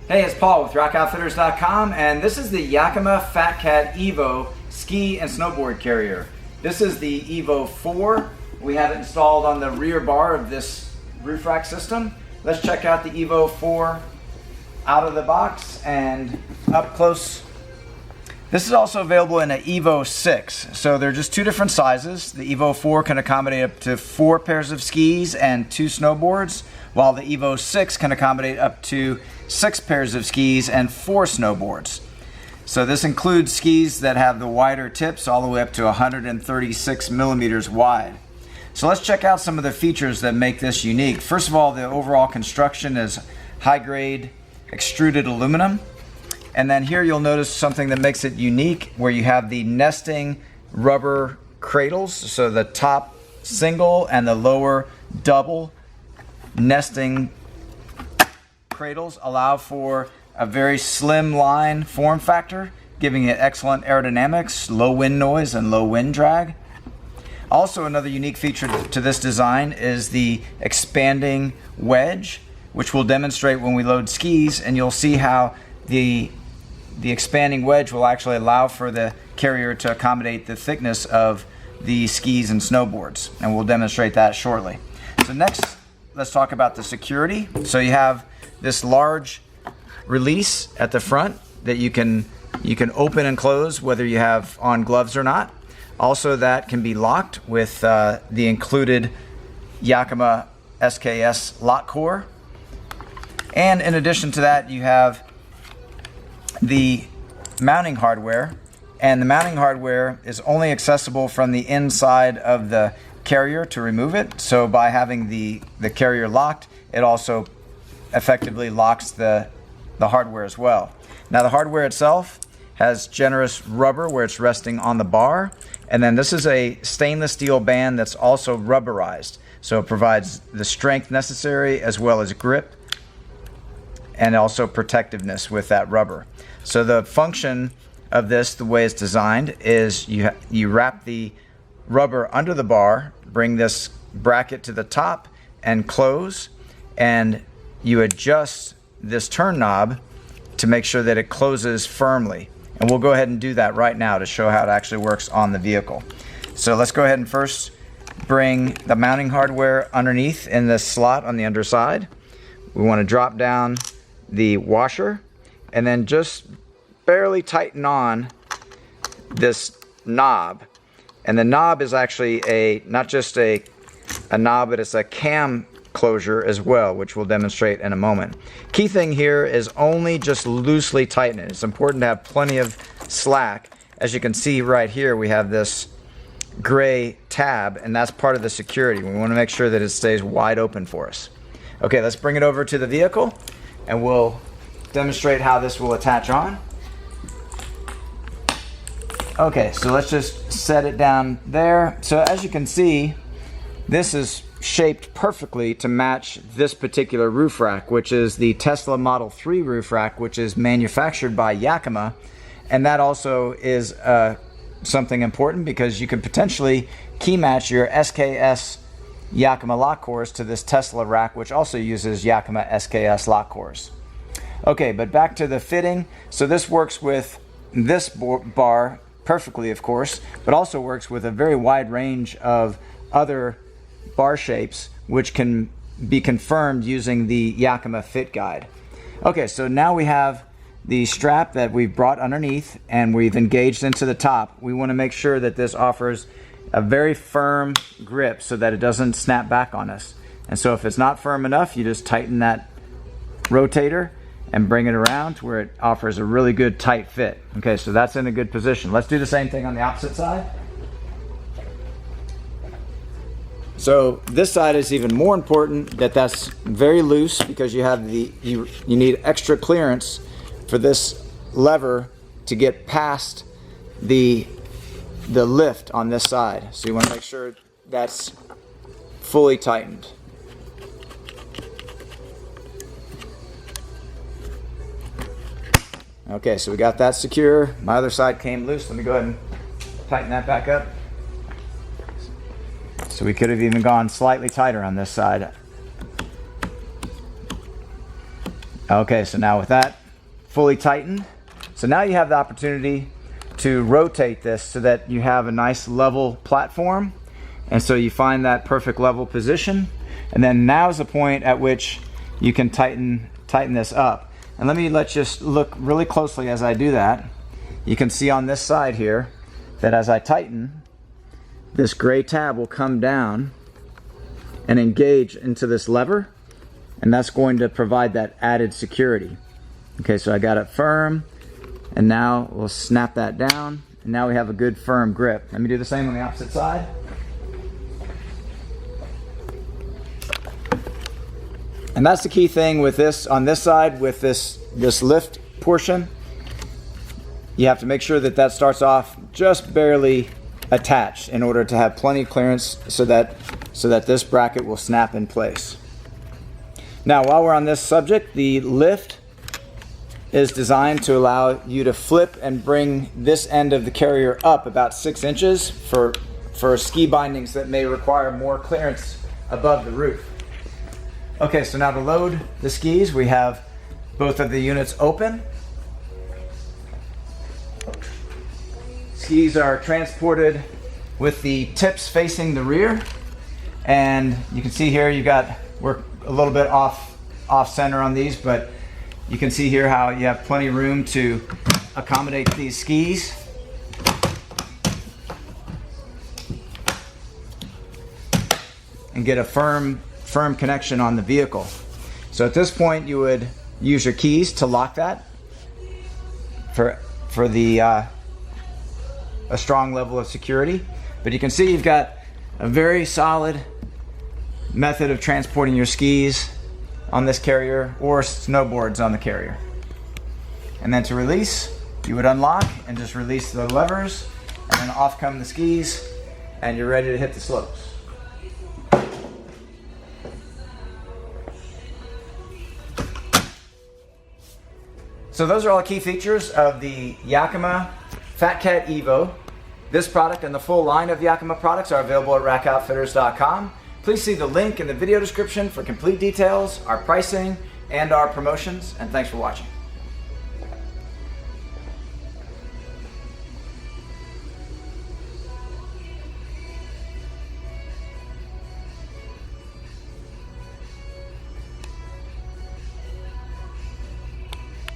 Hey, it's Paul with rockoutfitters.com, and this is the Yakima FatCat EVO ski and snowboard carrier. This is the EVO 4. We have it installed on the rear bar of this roof rack system. Let's check out the EVO 4 out of the box and up close. This is also available in an EVO 6. So they're just two different sizes. The EVO 4 can accommodate up to 4 pairs of skis and 2 snowboards, while the EVO 6 can accommodate up to 6 pairs of skis and 4 snowboards. So this includes skis that have the wider tips all the way up to 136 millimeters wide. So let's check out some of the features that make this unique. First of all, the overall construction is high-grade extruded aluminum. And then here you'll notice something that makes it unique, where you have the nesting rubber cradles. So the top single and the lower double nesting cradles allow for a very slim line form factor, giving it excellent aerodynamics, low wind noise, and low wind drag. Also, another unique feature to this design is the expanding wedge, which we'll demonstrate when we load skis, and you'll see how the expanding wedge will actually allow for the carrier to accommodate the thickness of the skis and snowboards, and we'll demonstrate that shortly. So next, let's talk about the security. So you have this large release at the front that you can open and close whether you have on gloves or not. Also, that can be locked with the included Yakima SKS Lock Core. And in addition to that, you have the mounting hardware, and the mounting hardware is only accessible from the inside of the carrier to remove it. So by having the carrier locked, it also effectively locks the hardware as well. Now, the hardware itself has generous rubber where it's resting on the bar, and then this is a stainless steel band that's also rubberized, so it provides the strength necessary as well as grip and also protectiveness with that rubber. So the function of this, the way it's designed, is you wrap the rubber under the bar, bring this bracket to the top and close, and you adjust this turn knob to make sure that it closes firmly. And we'll go ahead and do that right now to show how it actually works on the vehicle. So let's go ahead and first bring the mounting hardware underneath in this slot on the underside. We want to drop down the washer and then just barely tighten on this knob. And the knob is actually not just a knob, but it's a cam closure as well, which we'll demonstrate in a moment. Key thing here is only just loosely tighten it. It's important to have plenty of slack. As you can see right here, we have this gray tab, and that's part of the security. We want to make sure that it stays wide open for us. Okay, let's bring it over to the vehicle and we'll demonstrate how this will attach on. Okay, so let's just set it down there. So as you can see, this is shaped perfectly to match this particular roof rack, which is the Tesla Model 3 roof rack, which is manufactured by Yakima. And that also is something important because you could potentially key match your SKS Yakima Lock Cores to this Tesla rack, which also uses Yakima SKS Lock Cores. Okay, but back to the fitting. So this works with this bar perfectly, of course, but also works with a very wide range of other bar shapes, which can be confirmed using the Yakima Fit Guide. Okay, so now we have the strap that we've brought underneath and we've engaged into the top. We want to make sure that this offers a very firm grip so that it doesn't snap back on us. And so if it's not firm enough, you just tighten that rotator and bring it around to where it offers a really good tight fit. Okay, so that's in a good position. Let's do the same thing on the opposite side. So this side is even more important, that's very loose, because you have you need extra clearance for this lever to get past the lift on this side. So you want to make sure that's fully tightened. Okay, so we got that secure. My other side came loose. Let me go ahead and tighten that back up. So we could have even gone slightly tighter on this side. Okay, so now with that fully tightened, so now you have the opportunity to rotate this so that you have a nice level platform. And so you find that perfect level position. And then now's the point at which you can tighten this up. And let me just look really closely as I do that. You can see on this side here that as I tighten, this gray tab will come down and engage into this lever, and that's going to provide that added security. Okay, so I got it firm, and now we'll snap that down, and now we have a good firm grip. Let me do the same on the opposite side. And that's the key thing with this, on this side, with this lift portion. You have to make sure that that starts off just barely attached in order to have plenty of clearance so that this bracket will snap in place. Now, while we're on this subject, the lift is designed to allow you to flip and bring this end of the carrier up about 6 inches for ski bindings that may require more clearance above the roof. Okay, so now to load the skis, we have both of the units open. Skis are transported with the tips facing the rear, and you can see here we're a little bit off center on these, but you can see here how you have plenty of room to accommodate these skis. And get a firm connection on the vehicle. So at this point you would use your keys to lock that for a strong level of security. But you can see you've got a very solid method of transporting your skis on this carrier or snowboards on the carrier. And then to release, you would unlock and just release the levers, and then off come the skis, and you're ready to hit the slopes. So those are all the key features of the Yakima FatCat EVO. This product and the full line of Yakima products are available at rackoutfitters.com. Please see the link in the video description for complete details, our pricing, and our promotions, and thanks for watching.